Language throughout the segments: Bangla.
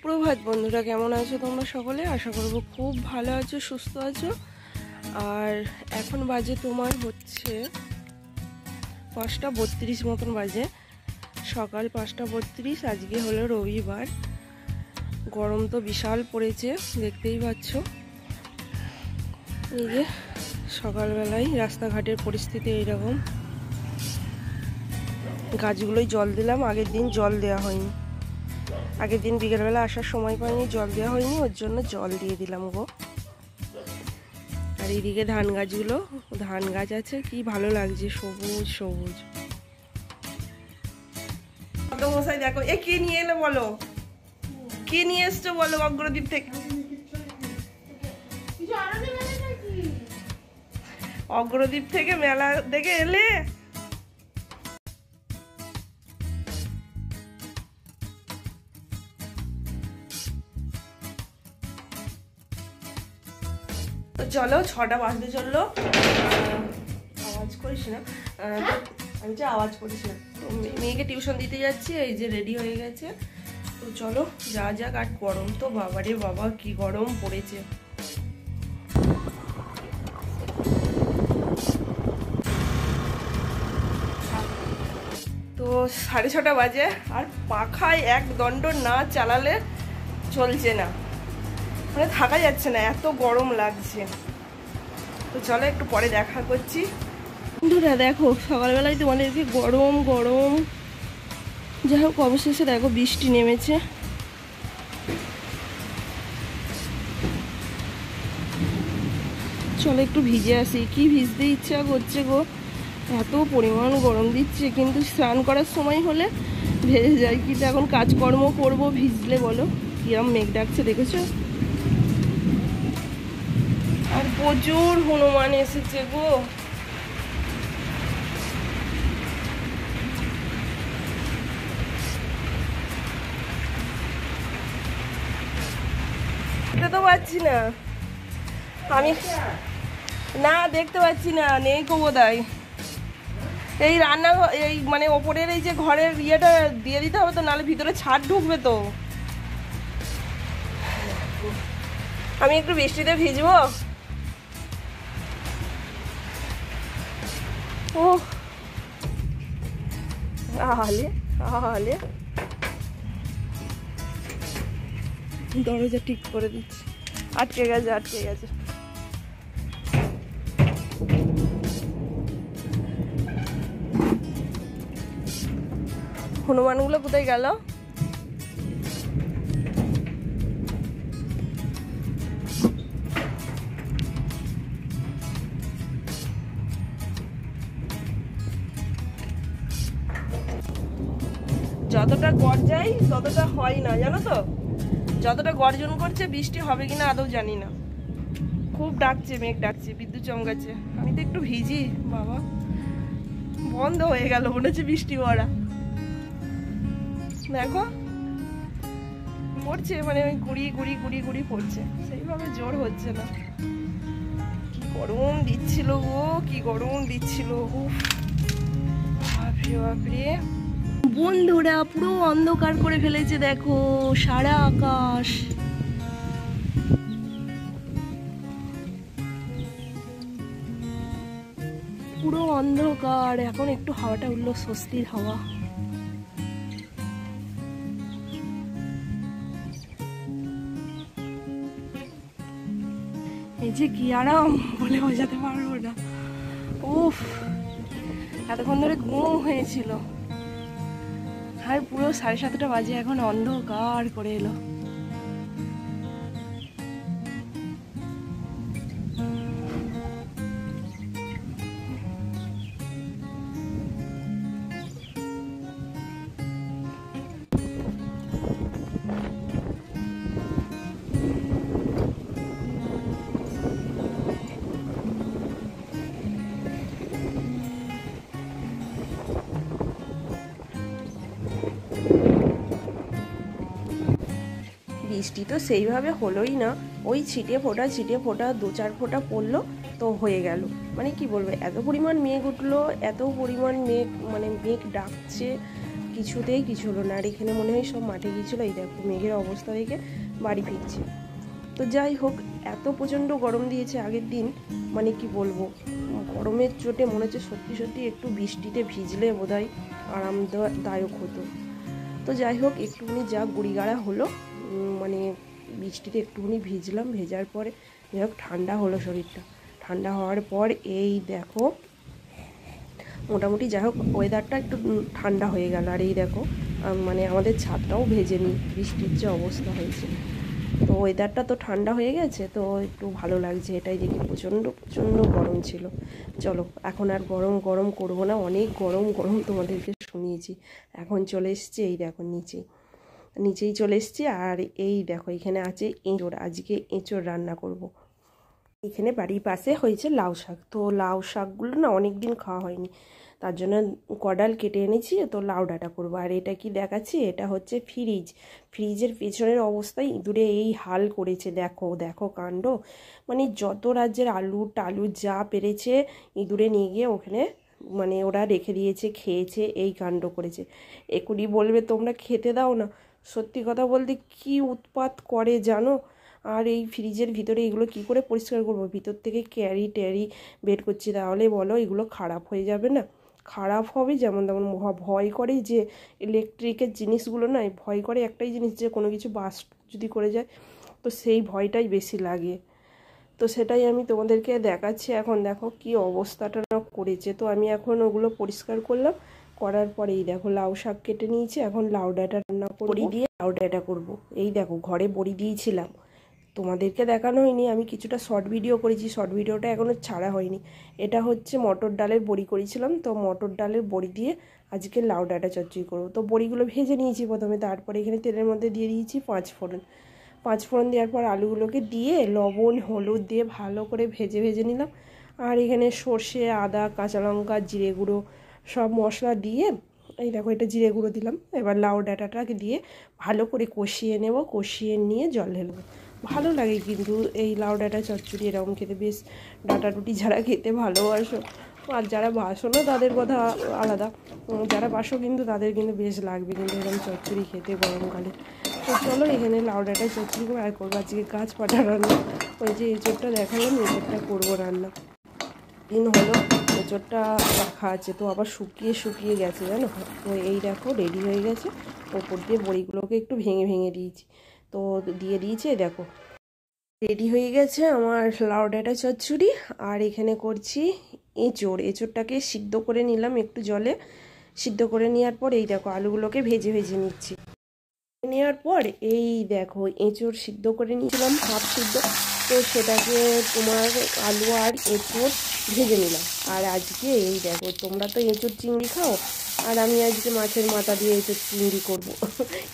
সুপ্রভাত বন্ধুরা, কেমন আছো তোমরা সকলে? আশা করবো খুব ভালো আছো, সুস্থ আছো। আর এখন বাজে তোমার হচ্ছে 5:32 মতন বাজে, সকাল 5:32। আজকে হলো রবিবার। গরম তো বিশাল পড়েছে, দেখতেই পাচ্ছ। এই যে সকালবেলায় রাস্তাঘাটের পরিস্থিতি এইরকম। গাছগুলোই জল দিলাম, আগের দিন জল দেওয়া হয়নি। আগের দিন বিকেলবেলা আসার সময় পাইনি, জল দেওয়া হয়নি, ওর জন্য জল দিয়ে দিলাম গো। আর এইদিকে ধান গাছগুলো, ধান গাছ আছে, কি ভালো লাগছে, সবুজ সবুজ। মশাই দেখো, এ কি নিয়ে এলো বলো, কি নিয়ে এসছো বলো অগ্রদ্বীপ থেকে? অগ্রদ্বীপ থেকে মেলা দেখে এলে? তো চলো, 6টা বাজতে চললো। আওয়াজ করিস না, আমি যে আওয়াজ করিস না। তো মেয়েকে টিউশন দিতে যাচ্ছি, এই যে রেডি হয়ে গেছে। তো চলো যা যাক। আর গরম তো বাবারে বাবা, কি গরম পড়েছে। তো 6:30 বাজে, আর পাখায় এক দণ্ড না চালালে চলছে না, মানে থাকা যাচ্ছে না, এত গরম লাগছে। তো চলো একটু পরে দেখা করছি। বন্ধুরা দেখো, সকালবেলায় তোমাদেরকে গরম গরম, যাই হোক অবশেষে দেখো বৃষ্টি নেমেছে। চলো একটু ভিজে আসি, কি ভিজতে ইচ্ছা করছে গো, এত পরিমাণ গরম দিচ্ছে। কিন্তু স্নান করার সময় হলে ভেজে যায়, কিন্তু এখন কাজকর্ম করবো ভিজলে বলো? কিরম মেঘ ডাকছে দেখেছো? আর প্রচুর হনুমান এসেছে গো। দেখতে তো পাচ্ছি না আমি, না দেখতে পাচ্ছি না, নেই কো বোধহয়। এই রান্না, এই মানে ওপরের এই যে ঘরের ইয়েটা দিয়ে দিতে হবে তো, নাহলে ভিতরে ছাদ ঢুকবে তো। আমি একটু বৃষ্টিতে ভিজবো। ও আলে আলে, দরজা ঠিক করে দিচ্ছি, আটকে গেছে আটকে গেছে। হনুমানগুলো কোথায় গেল? যতটা গর্জাই ততটা হয় না, জানো তো। যতটা গর্জন করছে, বৃষ্টি হবে কিনা আদৌ জানি না। খুব ডাকছে, মেঘ ডাকছে, বিদ্যুৎ চমকাচ্ছে। আমি তো একটু ভিজি বাবা, বন্ধ হয়ে গেল, মনে হচ্ছে বৃষ্টি পড়া। দেখো পড়ছে, মানে ওই গুড়ি গুড়ি গুড়ি গুড়ি পড়ছে, সেইভাবে জোর হচ্ছে না। কি গরম দিচ্ছিল গো, কি গরম দিচ্ছিল। বাপরে বাপরে বন্ধুরা, পুরো অন্ধকার করে ফেলেছে দেখো সারা আকাশ। পুরো অন্ধকার। এখন একটু হাওয়াটা উঠলো, স্বস্তির হাওয়া। এই যে কি আরাম, বলে বোঝাতে পারবো না। উফ, এতক্ষণ ধরে ঘুম হয়েছিল, আর পুরো 7:30 বাজে, এখন অন্ধকার করে এলো। বৃষ্টি তো সেইভাবে হলোই না, ওই ছিটে ফোটা 2-4 ফোঁটা পড়লো, তো হয়ে গেল। মানে কি বলবো, এত পরিমাণ মেঘ উঠলো, এত পরিমাণ মেঘ, মানে মেঘ ডাকছে, কিছুতেই কিছু হলো না। আর এখানে মনে হয় সব মাঠে গিয়েছিলো, এই দেখো মেঘের অবস্থা দেখে বাড়ি ফিরছে। তো যাই হোক, এত প্রচণ্ড গরম দিয়েছে আগের দিন, মানে কি বলবো, গরমের চোটে মনে হচ্ছে সত্যি সত্যি একটু বৃষ্টিতে ভিজলে বোধহয় আরামদায়ক হতো। তো যাই হোক, একটুখানি যা গুড়িগাড়া হলো, মানে বৃষ্টিতে একটুখানি ভিজলাম, ভেজার পরে যাই হোক ঠান্ডা হলো শরীরটা। ঠান্ডা হওয়ার পর এই দেখো মোটামুটি যাই হোক ওয়েদারটা একটু ঠান্ডা হয়ে গেল। আর এই দেখো মানে আমাদের ছাদটাও ভেজেনি, বৃষ্টির যে অবস্থা হয়েছে। তো ওয়েদারটা তো ঠান্ডা হয়ে গেছে, তো একটু ভালো লাগছে এটাই দেখি। প্রচণ্ড প্রচণ্ড গরম ছিল। চলো এখন আর গরম গরম করবো না, অনেক গরম গরম তোমাদেরকে শুনিয়েছি। এখন চলে এসছি এই দেখো নিচেই চলে এসছি। আর এই দেখো এখানে আছে এঁচোড়, আজকে এঁচোড় রান্না করব। এখানে বাড়ির পাশে হয়েছে লাউ শাক, তো লাউ শাকগুলো না অনেক দিন খাওয়া হয়নি, তার জন্য কডাল কেটে এনেছি, তো লাউ ডাঁটা করবো। আর এটা কি দেখাচ্ছি, এটা হচ্ছে ফ্রিজের পেছনের অবস্থায় ইঁদুরে এই হাল করেছে, দেখো দেখো কাণ্ড। মানে যত রাজ্যের আলু টালু যা পেরেছে ইঁদুরে নিয়ে গিয়ে ওখানে মানে ওরা রেখে দিয়েছে, খেয়েছে, এই কাণ্ড করেছে। এখনই বলবে তোমরা খেতে দাও না, সত্যি কথা বলতে কি উৎপাত করে জানো। আর এই ফ্রিজের ভিতরে এগুলো কি করে পরিষ্কার করবো, ভিতর থেকে ক্যারি বের করছি, তাহলে বলো এগুলো খারাপ হয়ে যাবে না? খারাপ হবে যেমন তেমন ভয় করে যে ইলেকট্রিকের জিনিসগুলো নয়, ভয় করে একটাই জিনিস, যে কোনো কিছু বাস্ট যদি করে যায়, তো সেই ভয়টাই বেশি লাগে। তো সেটাই আমি তোমাদেরকে দেখাচ্ছি। এখন দেখো কি অবস্থাটা না করেছে। তো আমি এখন ওগুলো পরিষ্কার করলাম, করার পরেই দেখো লাউ শাক কেটে নিয়েছি, এখন লাউ ডাঁটা রান্না বড়ি দিয়ে লাউ ডাঁটা করবো। এই দেখো ঘরে বড়ি দিয়েছিলাম, তোমাদেরকে দেখানো হয়নি, আমি কিছুটা শর্ট ভিডিও করেছি, শর্ট ভিডিওটা এখনও ছাড়া হয়নি। এটা হচ্ছে মটর ডালের বড়ি করেছিলাম, তো মটর ডালের বড়ি দিয়ে আজকে লাউ ডাঁটা চচ্চড়ি করবো। তো বড়িগুলো ভেজে নিয়েছি প্রথমে, তারপরে এখানে তেলের মধ্যে দিয়ে দিয়েছি পাঁচ ফোড়ন দেওয়ার পর আলুগুলোকে দিয়ে লবণ হলুদ দিয়ে ভালো করে ভেজে নিলাম। আর এখানে সর্ষে আদা কাঁচা লঙ্কা জিরে গুঁড়ো সব মশলা দিয়ে, এই দেখো এটা জিরে গুঁড়ো দিলাম। এবার লাউ ডাঁটাটাকে দিয়ে ভালো করে কষিয়ে নেব, কষিয়ে নিয়ে জল ঢেলবো। ভালো লাগে কিন্তু এই লাউ ডাঁটা চচ্চড়ি এরকম খেতে, বেশ ডাঁটা রুটি যারা খেতে ভালোবাসো, আর যারা বাসো না তাদের কথা আলাদা, যারা বাসো কিন্তু তাদের কিন্তু বেশ লাগবে কিন্তু এরকম চচ্চড়ি খেতে গরমকালে। তো চলো এখানে লাউ ডাঁটা চচ্চড়ি করে আর করবো আজকে গাছ পাটা রান্না। ওই যে এঁচোড়টা দেখালাম, এঁচোড়টা করবো রান্না। দিন হলো এঁচোড়টা রাখা আছে, তো আবার শুকিয়ে গেছে জানো। তো এই দেখো রেডি হয়ে গেছে, ওপর দিয়ে বড়িগুলোকে একটু ভেঙে দিয়েছি, তো দিয়ে দিয়েছে দেখো রেডি হয়ে গেছে আমার লাউ ডাঁটা চচ্চড়ি। আর এখানে করছি এঁচোড়টাকে সিদ্ধ করে নিলাম, একটু জলে সিদ্ধ করে নেওয়ার পর এই দেখো আলুগুলোকে ভেজে নিচ্ছি। নেওয়ার পর এই দেখো এঁচোড় সিদ্ধ করে নিয়েছিলাম হাফ সিদ্ধ, তো সেটাকে তোমার আলু আর এঁচোড় ভেজে নিলাম। আর আজকে এই দেখো তোমরা তো এঁচোড় চিংড়ি খাও, আর আমি আজকে মাছের মাথা দিয়ে এঁচোড় চিংড়ি করবো।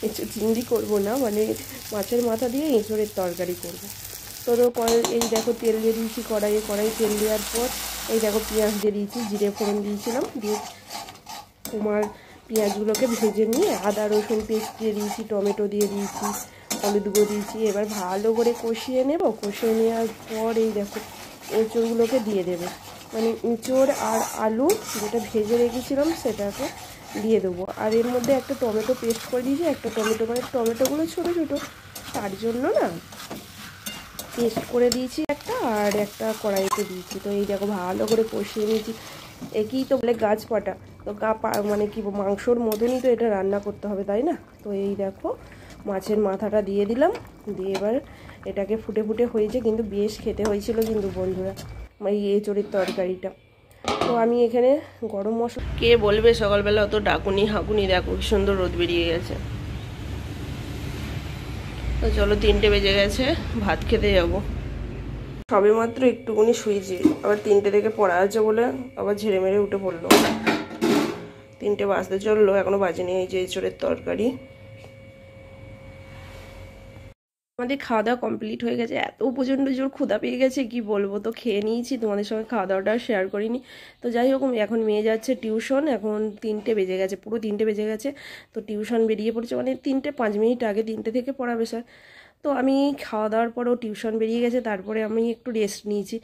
এঁচোড় চিংড়ি করবো না, মানে মাছের মাথা দিয়ে এঁচোড়ের তরকারি করবো। তো এই দেখো তেল দিয়ে দিয়েছি কড়াইয়ে তেল দেওয়ার পর এই দেখো পেঁয়াজ দিয়ে দিয়েছি, জিরে ফোড়ন দিয়েছিলাম, দিয়ে তোমার পেঁয়াজগুলোকে ভেজে নিয়ে আদা রসুন পেস্ট দিয়ে দিয়েছি, টমেটো দিয়ে দিয়েছি, হলুদ গুঁড়ো দিয়েছি। এবার ভালো করে কষিয়ে নেব, কষিয়ে নেওয়ার পর এই দেখো এঁচোড়গুলোকে দিয়ে দেবে, মানে এঁচোড় আর আলু যেটা ভেজে রেখেছিলাম সেটাকে দিয়ে দেবো। আর এর মধ্যে একটা টমেটো পেস্ট করে দিয়েছি, একটা টমেটো, মানে টমেটোগুলো ছোটো ছোটো, তার জন্য না পেস্ট করে দিয়েছি একটা, আর একটা কড়াইতে দিয়েছি। তো এই দেখো ভালো করে কষিয়ে নিয়েছি, একই তো বলে গাছ পাটা, তো মানে কি মাংসর মতনই তো এটা রান্না করতে হবে তাই না। তো এই দেখো মাছের মাথাটা দিয়ে দিলাম, দিয়ে এবার এটাকে ফুটে হয়েছে, কিন্তু বেশ খেতে হয়েছিল কিন্তু বন্ধুরা এই এঁচোড়ের তরকারিটা। তো আমি এখানে গরম মশলা, কে বলবে সকালবেলা অত ডাকুনি হাঁকুনি, দেখো কি সুন্দর রোদ বেরিয়ে গেছে। তো চলো 3টে বেজে গেছে, ভাত খেতে যাবো। সবে মাত্র একটুকুনি শুয়েছি, আবার 3টে থেকে পড়া আছে বলে আবার ঝেড়ে মেরে উঠে পড়লো। 3টে বাজতে চললো, এখনো বাজেনি। এই যে এঁচোড়ের তরকারি আমাদের খাওয়া দাওয়া কমপ্লিট হয়ে গেছে। এত প্রচণ্ড জোর ক্ষুধা পেয়ে গেছে কি বলবো, তো খেয়ে নিয়েছি, তোমাদের সঙ্গে খাওয়া দাওয়াটা শেয়ার করিনি। তো যাই হোক এখন মেয়ে যাচ্ছে টিউশন, এখন 3টে বেজে গেছে, পুরো 3টে বেজে গেছে। তো টিউশন বেরিয়ে পড়ছে, মানে 3টে 5 মিনিট আগে, 3টে থেকে পড়াবে স্যার। তো আমি খাওয়া দাওয়ার পরও টিউশন বেরিয়ে গেছে, তারপরে আমি একটু রেস্ট নিয়েছি।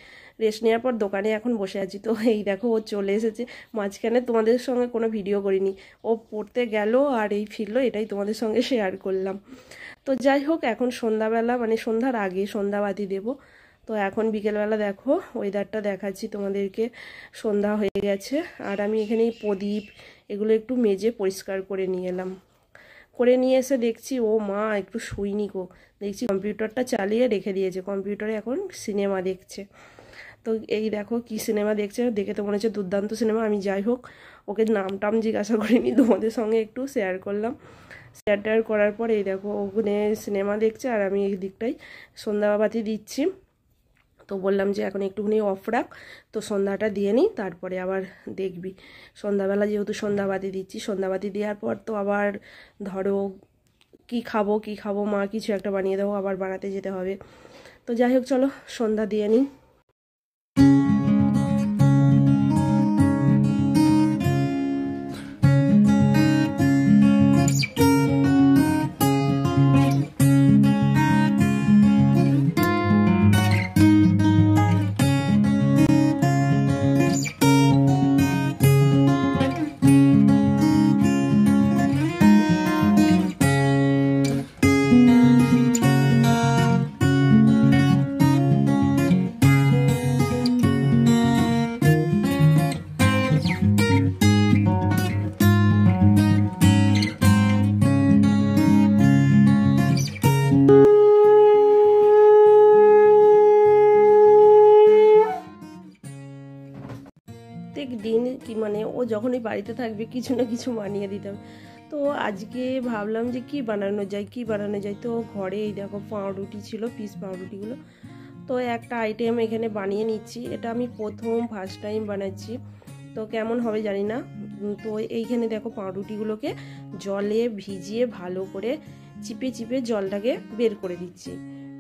রেস্ট নেওয়ার পর দোকানে এখন বসে আছি। তো এই দেখো ও চলে এসেছে। মাঝখানে তোমাদের সঙ্গে কোনো ভিডিও করিনি, ও পড়তে গেল আর এই ফিরলো, এটাই তোমাদের সঙ্গে শেয়ার করলাম। তো যাই হোক, এখন সন্ধ্যাবেলা মানে সন্ধ্যার আগে সন্ধ্যাবাতি দেব। তো এখন বিকেলবেলা দেখো ওয়েদারটা দেখাচ্ছি তোমাদেরকে, সন্ধ্যা হয়ে গেছে। আর আমি এখানে প্রদীপ এগুলো একটু মেজে পরিষ্কার করে নিয়ে এলাম। করে নিয়ে এসে দেখছি ও মা একটু শুইনি গো, দেখছি কম্পিউটারটা চালিয়ে রেখে দিয়েছে, কম্পিউটারে এখন সিনেমা দেখছে। তো এই দেখো কি সিনেমা দেখছে, দেখে তো মনে হচ্ছে দুর্দান্ত সিনেমা। আমি যাই হোক ওকে নাম টাম জিজ্ঞাসা করিনি, তোমাদের সঙ্গে একটু শেয়ার করলাম। শেয়ার করার পর এই দেখো ওখানে সিনেমা দেখছে আর আমি এই দিকটাই সন্ধ্যাবাতি দিচ্ছি। তো বললাম যে এখন একটুখানি অফ রাখ, তো সন্ধ্যাটা দিয়ে নিই, তারপরে আবার দেখবি। সন্ধ্যাবেলা যেহেতু সন্ধ্যাবাতি দিচ্ছি, সন্ধ্যাবাতি দেওয়ার পর তো আবার ধরো কি খাবো মা কিছু একটা বানিয়ে দেবো, আবার বানাতে যেতে হবে। তো যাই হোক চলো সন্ধ্যা দিয়ে নিই। প্রত্যেক দিন কি মানে ও যখনই বাড়িতে থাকবে কিছু না কিছু বানিয়ে দিতে হবে। তো আজকে ভাবলাম যে কি বানানো যায়। তো ঘরে এই দেখো পাউরুটি ছিল, পিস পাউরুটিগুলো, তো একটা আইটেম এখানে বানিয়ে নিচ্ছি। এটা আমি ফার্স্ট টাইম বানাচ্ছি, তো কেমন হবে জানি না। তো এইখানে দেখো পাউরুটিগুলোকে জলে ভিজিয়ে ভালো করে চিপে চিপে জলটাকে বের করে দিচ্ছি।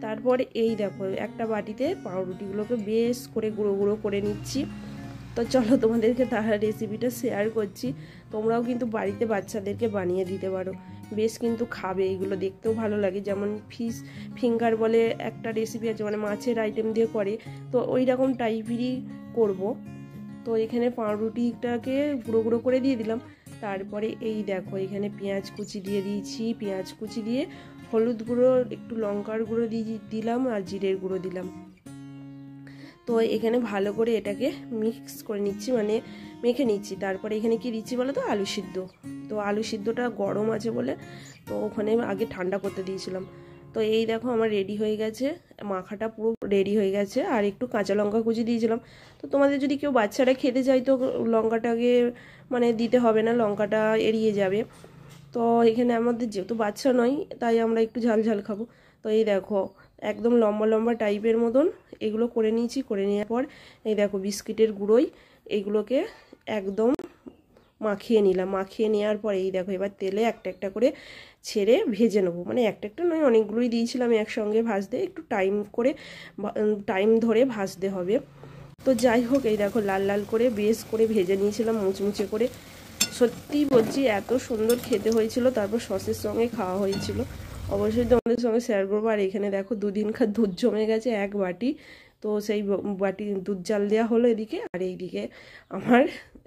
তারপর এই দেখো একটা বাটিতে পাউরুটিগুলোকে বেশ করে গুঁড়ো গুঁড়ো করে নিচ্ছি। তো চলো তোমাদেরকে তার রেসিপিটা শেয়ার করছি। তোমরাও কিন্তু বাড়িতে বাচ্চাদেরকে বানিয়ে দিতে পারো, বেশ কিন্তু খাবে, এগুলো দেখতেও ভালো লাগে। যেমন ফিশ ফিঙ্গার বলে একটা রেসিপি আছে, মানে মাছের আইটেম দিয়ে করে, তো ওই রকম টাইপেরই করব। তো এখানে পাউরুটিটাকে গুঁড়ো গুঁড়ো করে দিয়ে দিলাম। তারপরে এই দেখো এখানে পেঁয়াজ কুচি দিয়ে দিয়েছি, পেঁয়াজ কুচি দিয়ে হলুদ গুঁড়ো, একটু লঙ্কার গুঁড়ো দিলাম আর জিরের গুঁড়ো দিলাম। তো এখানে ভালো করে এটাকে মিক্স করে নিচ্ছি, মানে মেখে নিচ্ছি। তারপরে এখানে কি দিচ্ছি বলো তো, আলু সিদ্ধ। তো আলু সিদ্ধটা গরম আছে বলে তো ওখানে আগে ঠান্ডা করতে দিয়েছিলাম। তো এই দেখো আমার রেডি হয়ে গেছে, মাখাটা পুরো রেডি হয়ে গেছে। আর একটু কাঁচা লঙ্কা কুচি দিয়েছিলাম। তো তোমাদের যদি কেউ বাচ্চারা খেতে চায় তো লঙ্কাটাকে মানে দিতে হবে না, লঙ্কাটা এড়িয়ে যাবে। তো এখানে আমাদের যেহেতু বাচ্চা নয় তাই আমরা একটু ঝাল ঝাল খাবো। তো এই দেখো একদম লম্বা লম্বা টাইপের মতন এগুলো করে নিয়েছি। করে নেওয়ার পর এই দেখো বিস্কিটের গুঁড়োই এইগুলোকে একদম মাখিয়ে নিলাম। মাখিয়ে নেওয়ার পর এই দেখো এবার তেলে একটা একটা করে ছেড়ে ভেজে নেবো, মানে একটা একটা নয় অনেকগুলোই দিয়েছিলাম একসঙ্গে ভাজতে, একটু টাইম ধরে ভাজতে হবে। তো যাই হোক এই দেখো লাল লাল করে বেশ করে ভেজে নিয়েছিলাম মুচমুচে করে। সত্যি বলছি এত সুন্দর খেতে হয়েছিল, তারপর সসের সঙ্গে খাওয়া হয়েছিল। অবশ্যই তোমাদের সঙ্গে শেয়ার করবো। আর এখানে দেখো দুদিনকার দুধ জমে গেছে এক বাটি, তো সেই বাটি দুধ জাল দেওয়া হলো এদিকে। আর এইদিকে আমার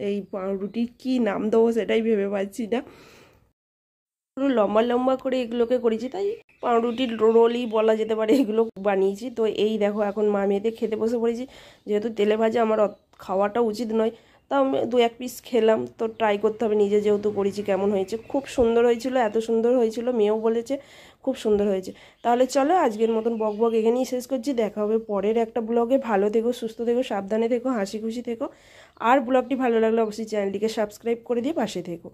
এই পাউরুটির কী নাম দেবো সেটাই ভেবে পাচ্ছি না, পুরো লম্বা লম্বা করে এগুলোকে করেছি, তাই পাউরুটির রোলই বলা যেতে পারে, এগুলো বানিয়েছি। তো এই দেখো এখন মা মেয়েতে খেতে বসে পড়েছি। যেহেতু তেলে ভাজা আমার খাওয়াটা উচিত নয়, তাও আমি 2-1 পিস খেলাম। তো ট্রাই করতে হবে নিজে যেহেতু করেছি কেমন হয়েছে। খুব সুন্দর হয়েছিল, এত সুন্দর হয়েছিল মেয়েও বলেছে খুব সুন্দর হয়েছে। তাহলে চলো আজকের মতন বক এখানেই শেষ করছি। দেখা হবে পরের একটা ব্লগে। ভালো থেকো, সুস্থ থেকো, সাবধানে থেকো, হাসি খুশি থেকো। আর ব্লগটি ভালো লাগলে অবশ্যই চ্যানেলটিকে সাবস্ক্রাইব করে দিয়ে পাশে থেকো।